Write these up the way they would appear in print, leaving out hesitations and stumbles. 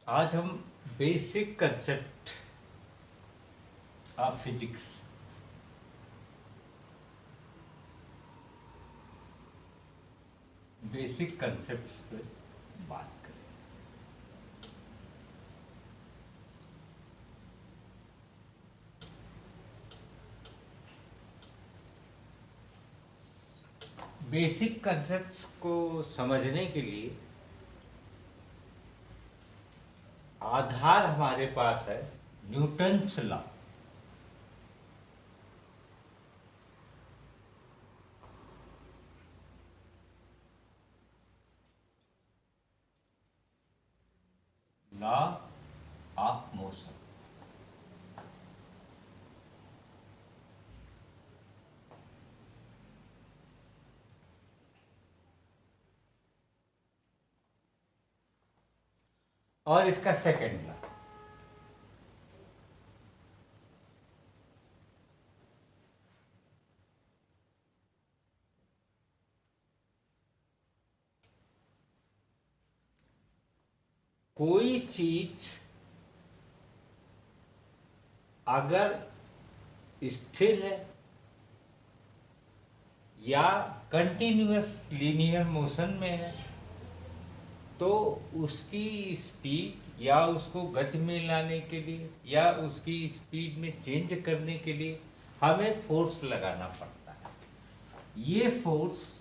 आज हम basic concept of physics basic concepts पे बात करें। बेसिक कंसेप्ट्स को समझने के लिए आधार हमारे पास है Newton's law. Law of motion. और इसका सेकंड लॉ कोई चीज अगर स्थिर है या कंटिन्यूअस लीनियर मोशन में है तो उसकी स्पीड या उसको गति में लाने के लिए या उसकी स्पीड में चेंज करने के लिए हमें फोर्स लगाना पड़ता है। ये फोर्स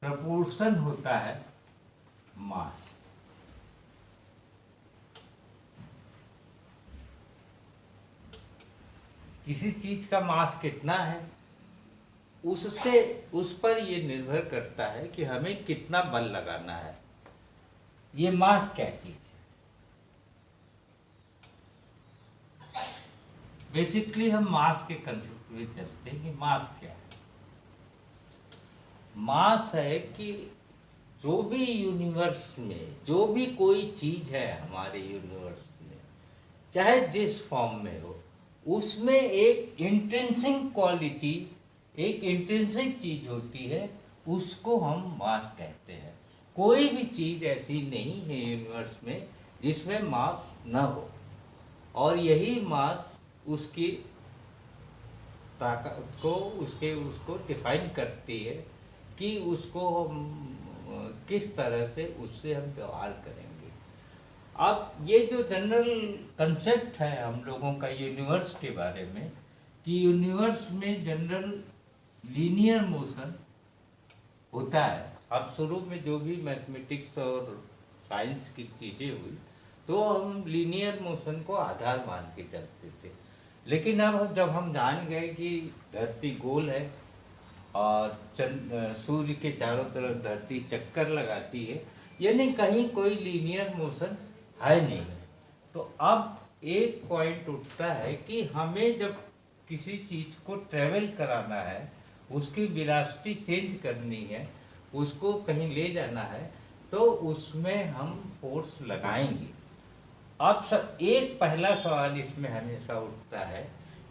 प्रपोर्शन होता है मास। किसी चीज का मास कितना है उससे उस पर यह निर्भर करता है कि हमें कितना बल लगाना है। ये मास क्या चीज है? बेसिकली हम मास के कंसेप्ट में चलते हैं कि मास क्या है। मास है कि जो भी यूनिवर्स में जो भी कोई चीज है हमारे यूनिवर्स में चाहे जिस फॉर्म में हो उसमें एक इंट्रिंसिक क्वालिटी एक इंट्रिंसिक चीज होती है, उसको हम मास कहते हैं। कोई भी चीज ऐसी नहीं है यूनिवर्स में जिसमें मास न हो और यही मास उसकी ताकत को उसको डिफाइन करती है कि उसको हम किस तरह से उससे हम व्यवहार करेंगे। अब ये जो जनरल कंसेप्ट है हम लोगों का यूनिवर्स के बारे में कि यूनिवर्स में जनरल लीनियर मोशन होता है। अब शुरू में जो भी मैथमेटिक्स और साइंस की चीज़ें हुई तो हम लीनियर मोशन को आधार मान के चलते थे, लेकिन अब जब हम जान गए कि धरती गोल है और सूर्य के चारों तरफ धरती चक्कर लगाती है यानी कहीं कोई लीनियर मोशन है नहीं, तो अब एक पॉइंट उठता है कि हमें जब किसी चीज को ट्रेवल कराना है उसकी वेलोसिटी चेंज करनी है उसको कहीं ले जाना है तो उसमें हम फोर्स लगाएंगे। अब एक पहला सवाल इसमें हमेशा उठता है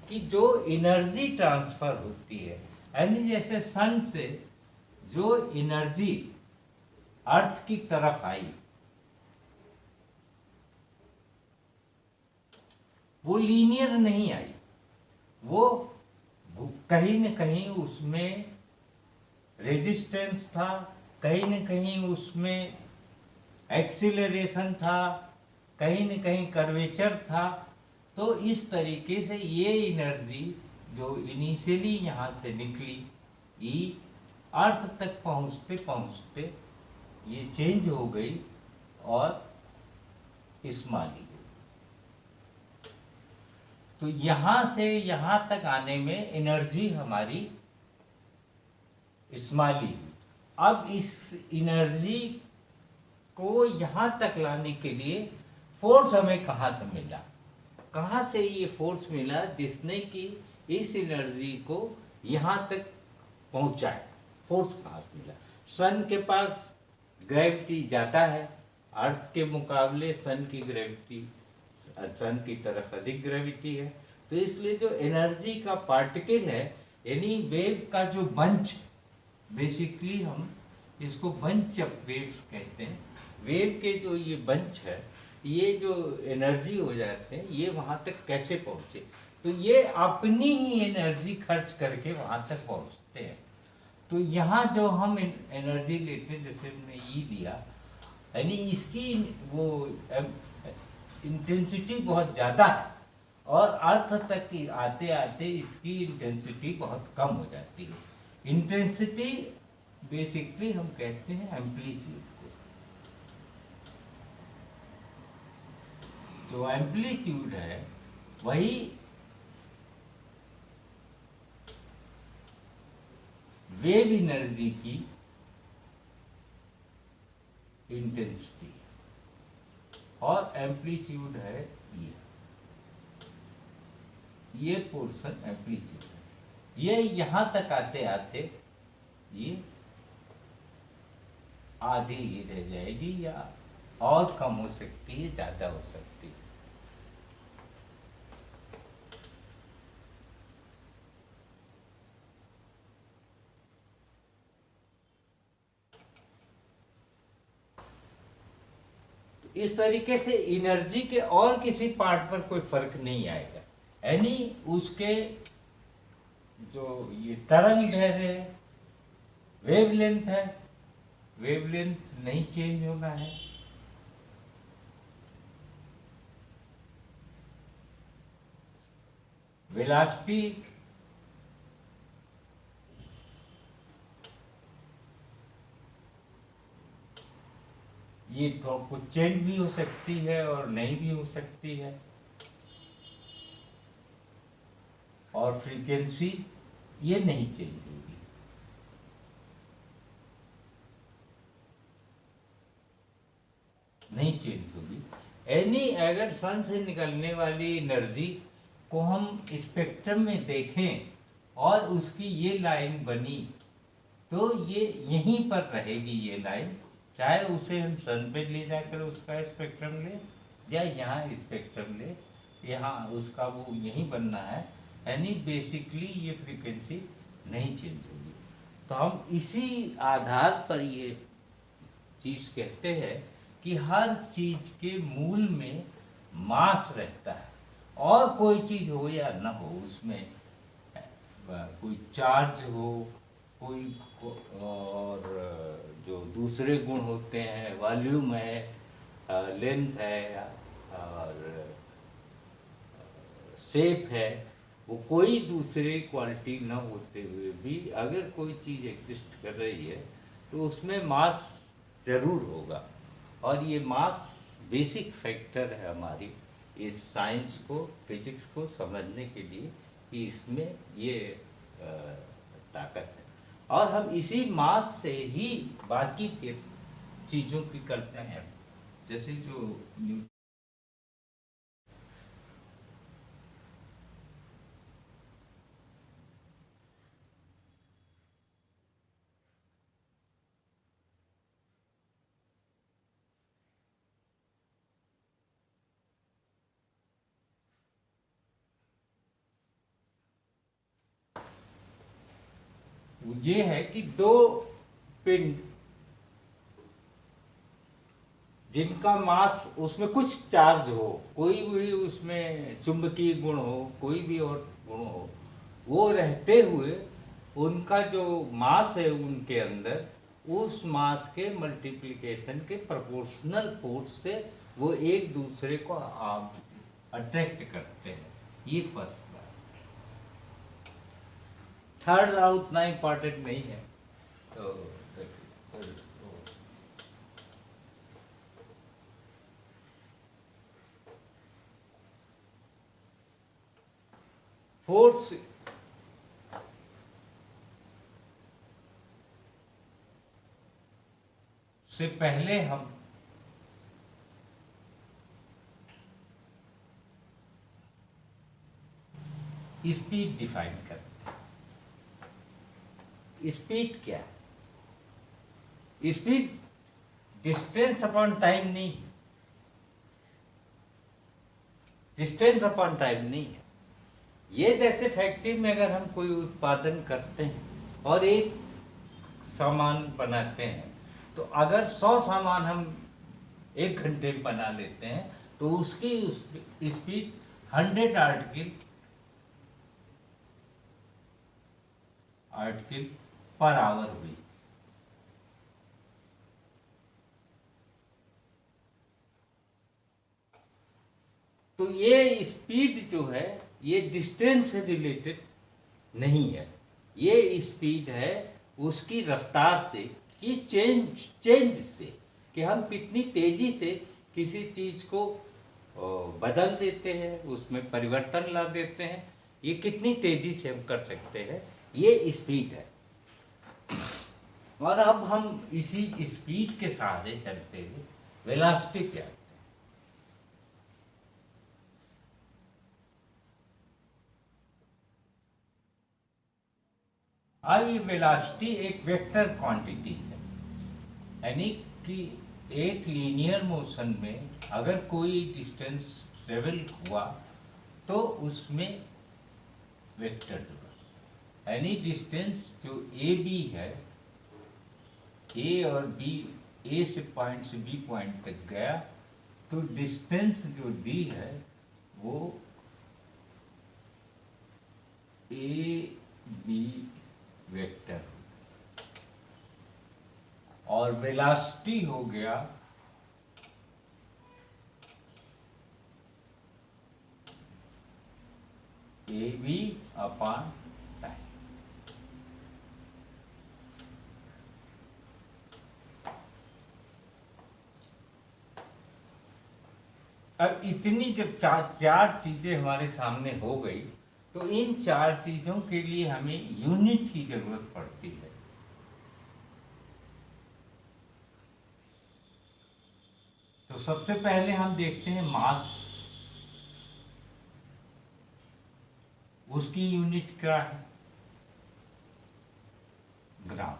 कि जो एनर्जी ट्रांसफर होती है यानी जैसे सन से जो एनर्जी अर्थ की तरफ आई वो लीनियर नहीं आई, वो कहीं न कहीं उसमें रेजिस्टेंस था, कहीं न कहीं उसमें एक्सीलरेशन था, कहीं न कहीं कर्वेचर था। तो इस तरीके से ये एनर्जी जो इनिशियली यहाँ से निकली ई अर्थ तक पहुँचते पहुँचते ये चेंज हो गई और स्मॉल ली। तो यहाँ से यहाँ तक आने में एनर्जी हमारी स्मॉली। अब इस एनर्जी को यहाँ तक लाने के लिए फोर्स हमें कहाँ से मिला, कहाँ से ये फोर्स मिला जिसने कि इस एनर्जी को यहाँ तक पहुँचाया। फोर्स कहाँ से मिला? सन के पास ग्रेविटी ज़्यादा है, अर्थ के मुकाबले सन की ग्रेविटी सन की तरफ अधिक ग्रेविटी है। तो इसलिए जो एनर्जी का पार्टिकल है, यानी वेव का जो बंच, बेसिकली हम इसको बंच ऑफ वेव्स कहते हैं। वेव के जो ये बंच है, ये जो एनर्जी हो जाते हैं, ये वहाँ तक कैसे पहुँचे, तो ये अपनी ही एनर्जी खर्च करके वहाँ तक पहुँचते हैं। तो यहाँ जो हम एनर्जी लेते हैं, जैसे हमने ई लिया, यानी इसकी वो इंटेंसिटी बहुत ज़्यादा है, और अर्थ तक आते आते इसकी इंटेंसिटी बहुत कम हो जाती है। इंटेंसिटी बेसिकली हम कहते हैं एम्पलीट्यूड को। जो एम्पलीट्यूड है वही वेव एनर्जी की इंटेंसिटी, और एम्पलीट्यूड है ये पोर्शन एम्पलीट्यूड है। ये यहां तक आते आते ये आधी ही रह जाएगी, या और कम हो सकती है, ज्यादा हो सकती है। इस तरीके से एनर्जी के और किसी पार्ट पर कोई फर्क नहीं आएगा, यानी उसके जो ये तरंग दैर्ध्य है, वेवलेंथ है, वेवलेंथ नहीं चेंज होना है। वेलोसिटी ये तो कुछ चेंज भी हो सकती है और नहीं भी हो सकती है। और फ्रीक्वेंसी ये नहीं चेंज होगी। नहीं चेंज होगी, यानी अगर सन से निकलने वाली एनर्जी को हम स्पेक्ट्रम में देखें और उसकी ये लाइन बनी, तो ये यहीं पर रहेगी ये लाइन, चाहे उसे हम सन पे ले जाकर उसका स्पेक्ट्रम ले, या यहाँ स्पेक्ट्रम ले, यहाँ उसका वो यहीं बनना है, यानी बेसिकली ये फ्रीक्वेंसी नहीं चेंज होगी। तो हम इसी आधार पर ये चीज़ कहते हैं कि हर चीज़ के मूल में मास रहता है, और कोई चीज़ हो या न हो, उसमें कोई चार्ज हो, कोई और जो दूसरे गुण होते हैं, वॉल्यूम है, लेंथ है, और शेप है, वो कोई दूसरे क्वालिटी न होते हुए भी अगर कोई चीज़ एग्जिस्ट कर रही है तो उसमें मास जरूर होगा। और ये मास बेसिक फैक्टर है हमारी इस साइंस को, फिजिक्स को समझने के लिए, कि इसमें ये ताकत है। और हम इसी मास से ही बाकी फिर चीज़ों की कल्पना है, जैसे जो ये है कि दो पिंड जिनका मास, उसमें कुछ चार्ज हो, कोई भी उसमें चुंबकीय गुण हो, कोई भी और गुण हो, वो रहते हुए उनका जो मास है उनके अंदर, उस मास के मल्टीप्लिकेशन के प्रोपोर्शनल फोर्स से वो एक दूसरे को अट्रैक्ट करते हैं। ये फर्स्ट बात। थर्ड लॉ उतना इम्पोर्टेंट नहीं है। तो फोर्स से पहले हम स्पीड डिफाइन करते हैं। स्पीड क्या है? स्पीड डिस्टेंस अपॉन टाइम नहीं, डिस्टेंस अपॉन टाइम नहीं है। ये जैसे फैक्ट्री में अगर हम कोई उत्पादन करते हैं और एक सामान बनाते हैं, तो अगर 100 सामान हम 1 घंटे में बना लेते हैं तो उसकी स्पीड 100 आर्टिकल पर आवर हुई। तो ये स्पीड जो है ये डिस्टेंस से रिलेटेड नहीं है, ये स्पीड है उसकी रफ्तार से, कि चेंज से, कि हम कितनी तेजी से किसी चीज को बदल देते हैं, उसमें परिवर्तन ला देते हैं, ये कितनी तेजी से हम कर सकते हैं, ये स्पीड है। और अब हम इसी स्पीड के सहारे चलते हुए वेलोसिटी क्या है। अब ये वेलोसिटी एक वेक्टर क्वांटिटी है, यानी कि एक लीनियर मोशन में अगर कोई डिस्टेंस ट्रेवल हुआ तो उसमें वेक्टर जुड़ा, यानी डिस्टेंस जो ए बी है, ए और बी, ए से पॉइंट से बी पॉइंट तक गया, तो डिस्टेंस जो डी है वो ए बी वेक्टर, और वेलोसिटी हो गया ए बी अपॉन टाइम। अब इतनी जब चार चीजें हमारे सामने हो गई, तो इन चार चीजों के लिए हमें यूनिट की जरूरत पड़ती है। तो सबसे पहले हम देखते हैं मास, उसकी यूनिट क्या है, ग्राम।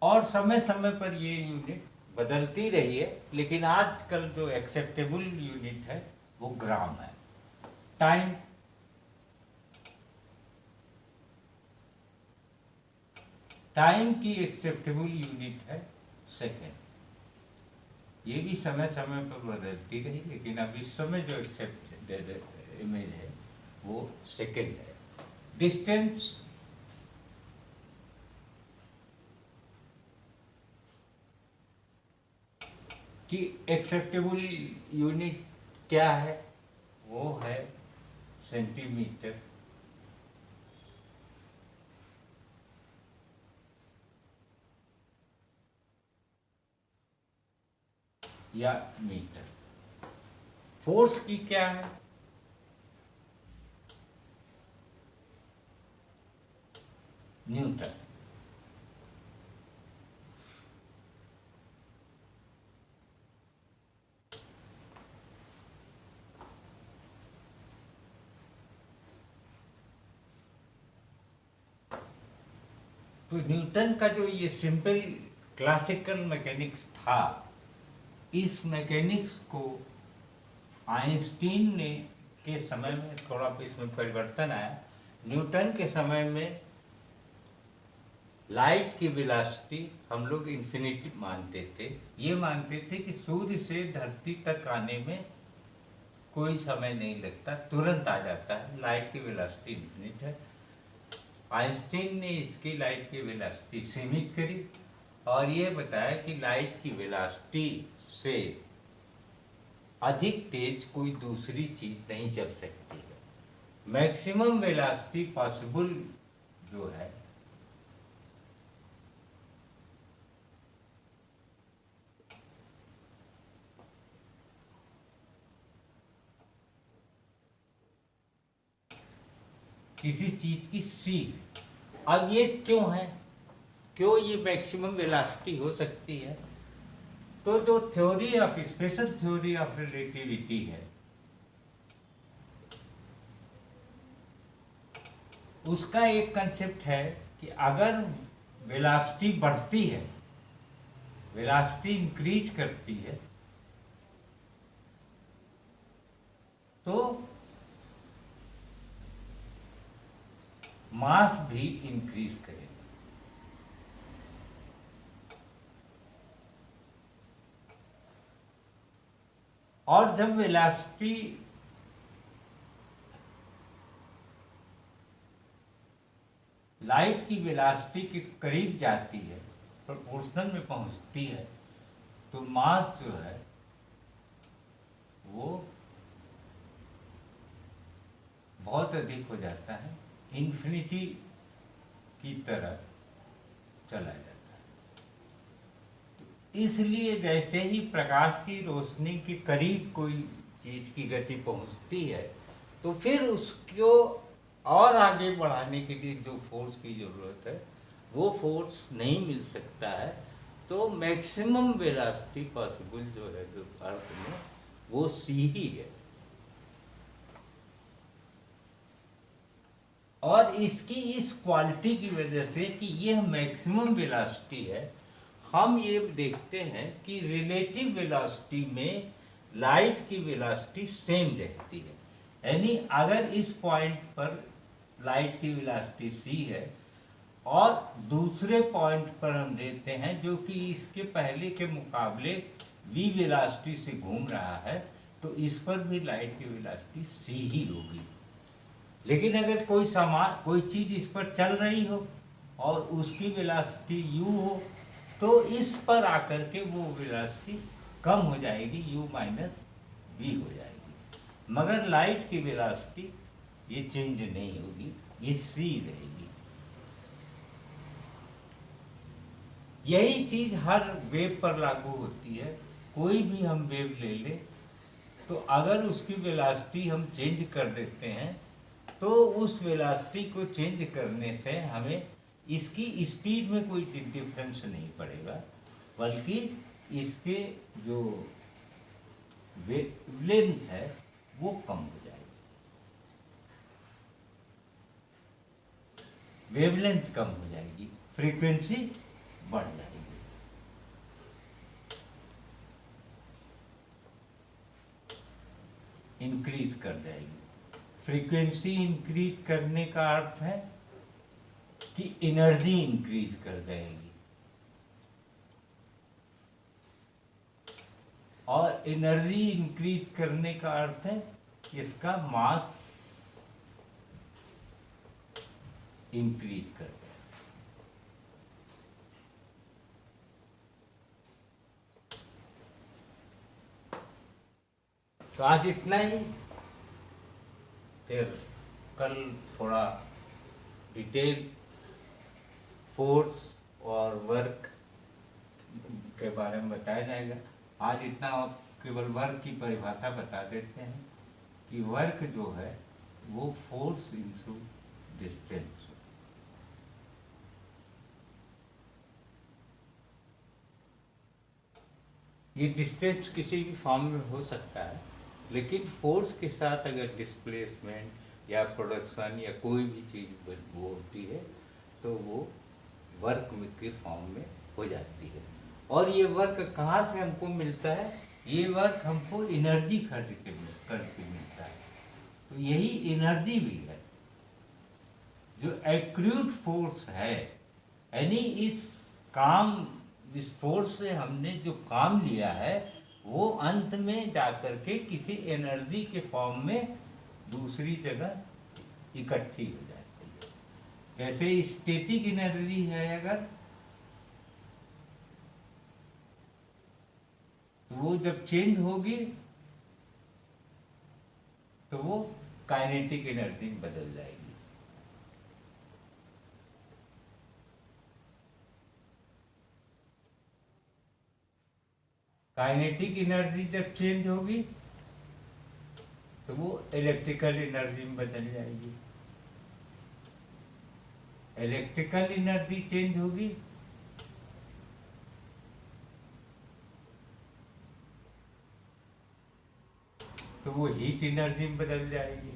और समय समय पर ये यूनिट बदलती रही है, लेकिन आजकल जो एक्सेप्टेबल यूनिट है वो ग्राम है। टाइम, टाइम की एक्सेप्टेबल यूनिट है सेकेंड। ये भी समय समय पर बदलती रही, लेकिन अब इस समय जो एक्सेप्टेड इमेज है वो सेकेंड है। डिस्टेंस, की एक्सेप्टेबल यूनिट क्या है, वो है सेंटीमीटर। या मीटर। फोर्स की क्या है, न्यूटन। तो न्यूटन का जो ये सिंपल क्लासिकल मैकेनिक्स था, इस मैकेनिक्स को आइंस्टीन ने के समय में थोड़ा इसमें परिवर्तन आया। न्यूटन के समय में लाइट की वेलोसिटी हम लोग इन्फिनिटी मानते थे, ये मानते थे कि सूर्य से धरती तक आने में कोई समय नहीं लगता, तुरंत आ जाता है, लाइट की वेलोसिटी इन्फिनिट है। आइंस्टीन ने इसकी लाइट की वेलोसिटी सीमित करी और ये बताया कि लाइट की वेलोसिटी से अधिक तेज कोई दूसरी चीज नहीं चल सकती है। मैक्सिमम वेलोसिटी पॉसिबल जो है किसी चीज की सी। अब ये क्यों है, क्यों ये मैक्सिमम वेलोसिटी हो सकती है? तो जो theory of special theory of relativity है, उसका एक कंसेप्ट है कि अगर वेलोसिटी बढ़ती है, वेलोसिटी इंक्रीज करती है, मास भी इंक्रीज करेगा। और जब वेलोसिटी लाइट की वेलोसिटी के करीब जाती है, प्रोपोर्शनल में पहुंचती है, तो मास जो है वो बहुत अधिक हो जाता है, इन्फिनिटी की तरह चला जाता है। तो इसलिए जैसे ही प्रकाश की रोशनी के करीब कोई चीज की गति पहुंचती है, तो फिर उसको और आगे बढ़ाने के लिए जो फोर्स की जरूरत है वो फोर्स नहीं मिल सकता है। तो मैक्सिमम वेलोसिटी पॉसिबल जो है जो अर्थ में, वो सी ही है। और इसकी इस क्वालिटी की वजह से कि यह मैक्सिमम वेलोसिटी है, हम ये देखते हैं कि रिलेटिव वेलोसिटी में लाइट की वेलोसिटी सेम रहती है। यानी अगर इस पॉइंट पर लाइट की वेलोसिटी c है और दूसरे पॉइंट पर हम लेते हैं जो कि इसके पहले के मुकाबले v वेलोसिटी से घूम रहा है, तो इस पर भी लाइट की वेलोसिटी c ही होगी। लेकिन अगर कोई चीज इस पर चल रही हो और उसकी वेलोसिटी u हो, तो इस पर आकर के वो वेलोसिटी कम हो जाएगी, u माइनस v हो जाएगी। मगर लाइट की वेलोसिटी ये चेंज नहीं होगी, ये c रहेगी। यही चीज हर वेव पर लागू होती है। कोई भी हम वेव ले लें, तो अगर उसकी वेलोसिटी हम चेंज कर देते हैं, तो उस वेलोसिटी को चेंज करने से हमें इसकी स्पीड में कोई डिफरेंस नहीं पड़ेगा, बल्कि इसके जो वेवलेंथ है वो कम हो जाएगी, वेवलेंथ कम हो जाएगी, फ्रीक्वेंसी बढ़ जाएगी। इंक्रीज कर जाएगी। फ्रीक्वेंसी इंक्रीज करने का अर्थ है कि एनर्जी इंक्रीज कर जाएगी, और एनर्जी इंक्रीज करने का अर्थ है इसका मास इंक्रीज कर जाएगा। तो आज इतना ही, फिर कल थोड़ा डिटेल फोर्स और वर्क के बारे में बताया जाएगा। आज इतना केवल वर्क की परिभाषा बता देते हैं कि वर्क जो है वो फोर्स इंटू डिस्टेंस। ये डिस्टेंस किसी भी फॉर्म में हो सकता है, लेकिन फोर्स के साथ अगर डिस्प्लेसमेंट या प्रोडक्शन या कोई भी चीज़ वो होती है, तो वो वर्क के फॉर्म में हो जाती है। और ये वर्क कहाँ से हमको मिलता है? ये वर्क हमको एनर्जी खर्च करके मिलता है। तो यही एनर्जी भी है जो एक्रूट फोर्स है, यानी इस फोर्स से हमने जो काम लिया है वो अंत में जाकर के किसी एनर्जी के फॉर्म में दूसरी जगह इकट्ठी हो जाती है। जैसे स्टैटिक एनर्जी है, अगर तो वो जब चेंज होगी तो वो काइनेटिक एनर्जी में बदल जाएगी। काइनेटिक एनर्जी जब चेंज होगी तो वो इलेक्ट्रिकल एनर्जी में बदल जाएगी। इलेक्ट्रिकल एनर्जी चेंज होगी तो वो हीट एनर्जी में बदल जाएगी।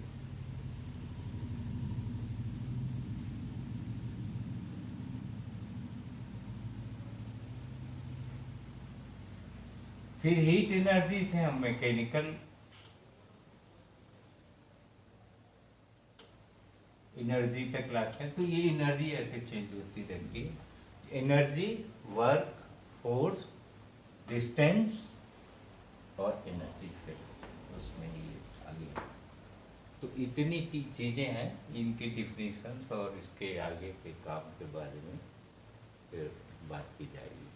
फिर हीट एनर्जी से हम मैकेनिकल एनर्जी तक लाते हैं, तो ये एनर्जी ऐसे चेंज होती रहती है। एनर्जी, वर्क, फोर्स, डिस्टेंस और एनर्जी फील्ड, उसमें ये आगे। तो इतनी चीज़ें हैं, इनकी डिफिनीशंस और इसके आगे के काम के बारे में फिर बात की जाएगी।